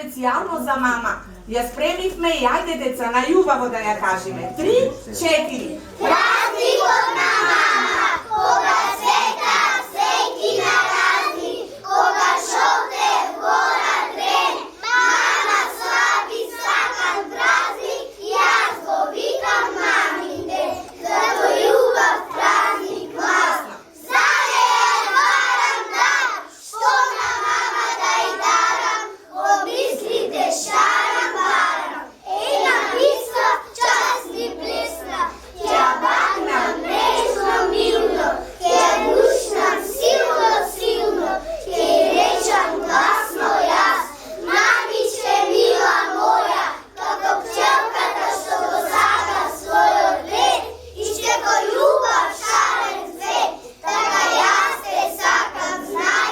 специјално за мама. Ја спремивме и ајде деца, најубаво да ја кажеме. 3, 4. Празникот на мама, кога света всеки на разни, кога шолте гора трен, мама слави сакан празник, јас го викам мамин ден. Зато љубав празник гласно, за неја барам дар, што на мама да й дарам, во мислите шарам барам. Една писма час ни блесна, ќе бакнам нежно милно, ќе гушнам силно силно, ќе речам гласно јас, мамиче мила моја, како пчелката што го сака својот лед, и ще го љубав шарен цвет, така јас те сакам, знај,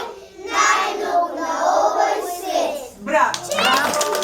најмногу на овој свет. Браво!